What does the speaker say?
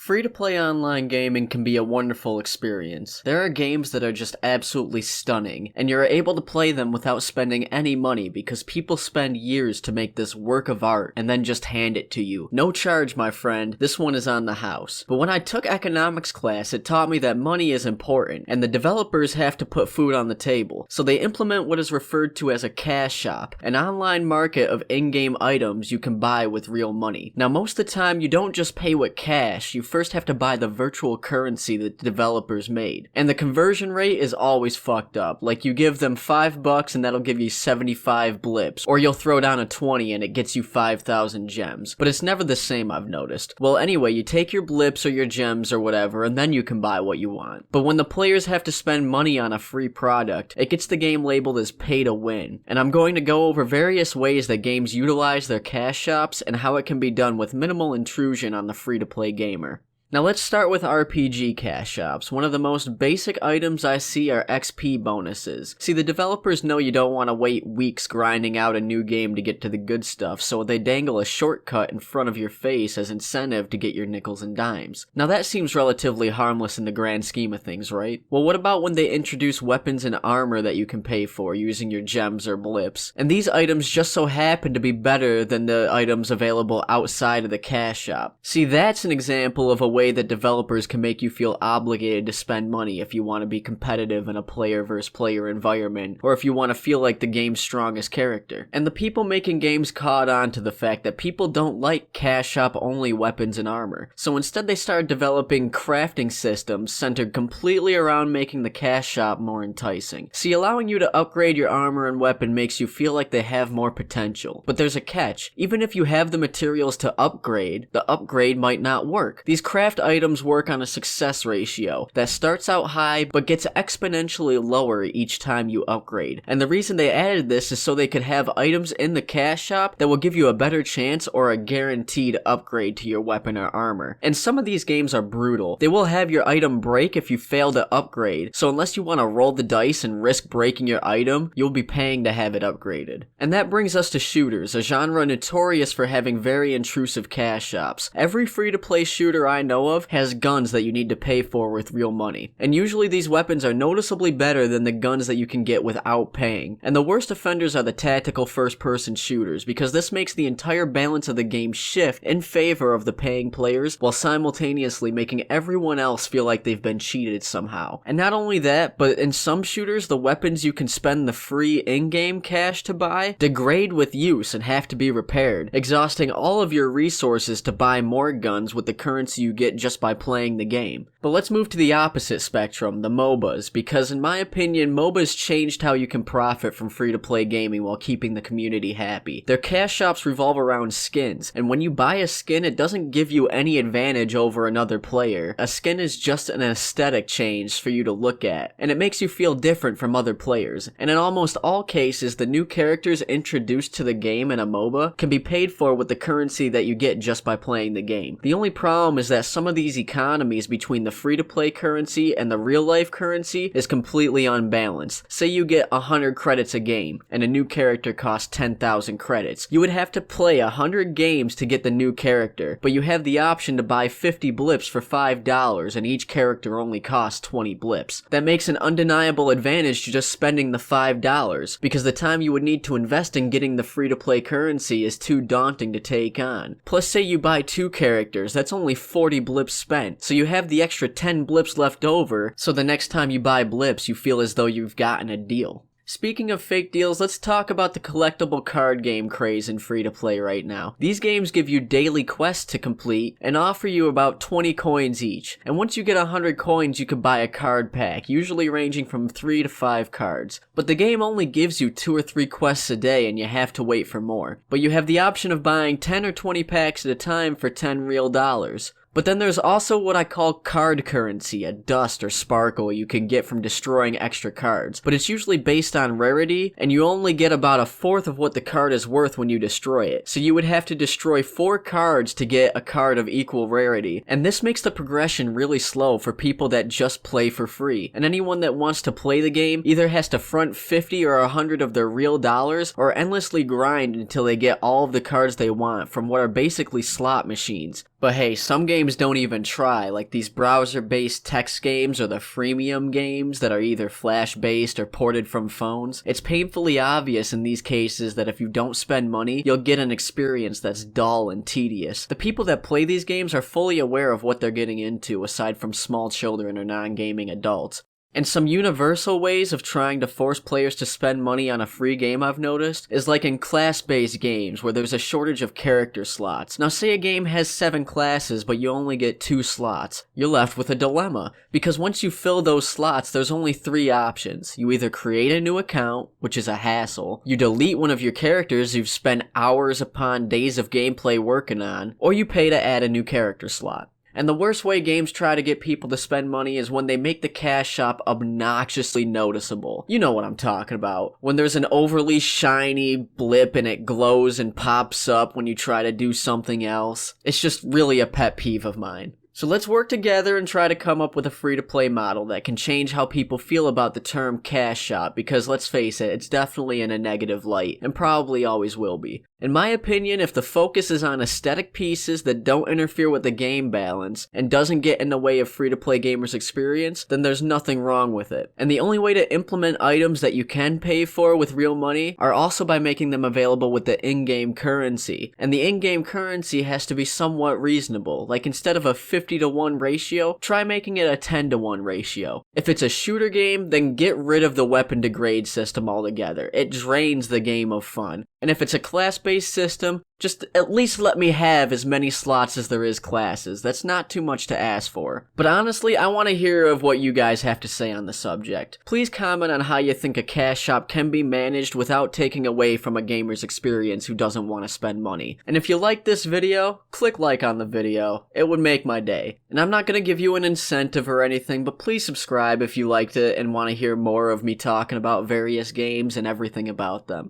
Free-to-play online gaming can be a wonderful experience. There are games that are just absolutely stunning, and you're able to play them without spending any money because people spend years to make this work of art and then just hand it to you. No charge, my friend, this one is on the house. But when I took economics class, it taught me that money is important, and the developers have to put food on the table. So they implement what is referred to as a cash shop, an online market of in-game items you can buy with real money. Now most of the time, you don't just pay with cash, you first have to buy the virtual currency that the developers made. And the conversion rate is always fucked up. Like you give them $5 and that'll give you 75 blips. Or you'll throw down a 20 and it gets you 5,000 gems. But it's never the same, I've noticed. Well anyway, you take your blips or your gems or whatever and then you can buy what you want. But when the players have to spend money on a free product, it gets the game labeled as pay to win. And I'm going to go over various ways that games utilize their cash shops and how it can be done with minimal intrusion on the free-to-play gamer. Now let's start with RPG cash shops. One of the most basic items I see are XP bonuses. See, the developers know you don't want to wait weeks grinding out a new game to get to the good stuff, so they dangle a shortcut in front of your face as incentive to get your nickels and dimes. Now that seems relatively harmless in the grand scheme of things, right? Well, what about when they introduce weapons and armor that you can pay for using your gems or blips? And these items just so happen to be better than the items available outside of the cash shop. See, that's an example of a way that developers can make you feel obligated to spend money if you want to be competitive in a player versus player environment, or if you want to feel like the game's strongest character. And the people making games caught on to the fact that people don't like cash shop only weapons and armor, so instead they started developing crafting systems centered completely around making the cash shop more enticing. See, allowing you to upgrade your armor and weapon makes you feel like they have more potential, but there's a catch. Even if you have the materials to upgrade, the upgrade might not work. These craft items work on a success ratio that starts out high but gets exponentially lower each time you upgrade. And the reason they added this is so they could have items in the cash shop that will give you a better chance or a guaranteed upgrade to your weapon or armor. And some of these games are brutal. They will have your item break if you fail to upgrade, so unless you want to roll the dice and risk breaking your item, you'll be paying to have it upgraded. And that brings us to shooters, a genre notorious for having very intrusive cash shops. Every free-to-play shooter I know of has guns that you need to pay for with real money. And usually these weapons are noticeably better than the guns that you can get without paying. And the worst offenders are the tactical first-person shooters, because this makes the entire balance of the game shift in favor of the paying players, while simultaneously making everyone else feel like they've been cheated somehow. And not only that, but in some shooters, the weapons you can spend the free in-game cash to buy degrade with use and have to be repaired, exhausting all of your resources to buy more guns with the currency you get just by playing the game. But let's move to the opposite spectrum, the MOBAs, because in my opinion, MOBAs changed how you can profit from free-to-play gaming while keeping the community happy. Their cash shops revolve around skins, and when you buy a skin, it doesn't give you any advantage over another player. A skin is just an aesthetic change for you to look at, and it makes you feel different from other players. And in almost all cases, the new characters introduced to the game in a MOBA can be paid for with the currency that you get just by playing the game. The only problem is that some of these economies between the free-to-play currency and the real-life currency is completely unbalanced. Say you get 100 credits a game, and a new character costs 10,000 credits. You would have to play 100 games to get the new character, but you have the option to buy 50 blips for $5, and each character only costs 20 blips. That makes an undeniable advantage to just spending the $5, because the time you would need to invest in getting the free-to-play currency is too daunting to take on. Plus, say you buy 2 characters, that's only 40 blips spent, so you have the extra 10 blips left over, so the next time you buy blips you feel as though you've gotten a deal. Speaking of fake deals, let's talk about the collectible card game craze in free-to-play right now. These games give you daily quests to complete and offer you about 20 coins each, and once you get 100 coins you can buy a card pack, usually ranging from 3 to 5 cards. But the game only gives you 2 or 3 quests a day and you have to wait for more. But you have the option of buying 10 or 20 packs at a time for 10 real dollars. But then there's also what I call card currency, a dust or sparkle you can get from destroying extra cards. But it's usually based on rarity, and you only get about a fourth of what the card is worth when you destroy it. So you would have to destroy 4 cards to get a card of equal rarity. And this makes the progression really slow for people that just play for free. And anyone that wants to play the game either has to front 50 or 100 of their real dollars, or endlessly grind until they get all of the cards they want from what are basically slot machines. But hey, some games don't even try, like these browser-based text games or the freemium games that are either flash-based or ported from phones. It's painfully obvious in these cases that if you don't spend money, you'll get an experience that's dull and tedious. The people that play these games are fully aware of what they're getting into, aside from small children or non-gaming adults. And some universal ways of trying to force players to spend money on a free game I've noticed is like in class-based games where there's a shortage of character slots. Now say a game has 7 classes but you only get 2 slots. You're left with a dilemma, because once you fill those slots there's only 3 options. You either create a new account, which is a hassle, you delete one of your characters you've spent hours upon days of gameplay working on, or you pay to add a new character slot. And the worst way games try to get people to spend money is when they make the cash shop obnoxiously noticeable. You know what I'm talking about. When there's an overly shiny blip and it glows and pops up when you try to do something else. It's just really a pet peeve of mine. So let's work together and try to come up with a free-to-play model that can change how people feel about the term cash shop, because let's face it, it's definitely in a negative light, and probably always will be. In my opinion, if the focus is on aesthetic pieces that don't interfere with the game balance, and doesn't get in the way of free-to-play gamers' experience, then there's nothing wrong with it. And the only way to implement items that you can pay for with real money are also by making them available with the in-game currency. And the in-game currency has to be somewhat reasonable, like instead of a 50-to-1 ratio, try making it a 10-to-1 ratio. If it's a shooter game, then get rid of the weapon degrade system altogether. It drains the game of fun. And if it's a class-based system, just at least let me have as many slots as there is classes. That's not too much to ask for. But honestly, I want to hear of what you guys have to say on the subject. Please comment on how you think a cash shop can be managed without taking away from a gamer's experience who doesn't want to spend money. And if you like this video, click like on the video. It would make my day. And I'm not going to give you an incentive or anything, but please subscribe if you liked it and want to hear more of me talking about various games and everything about them.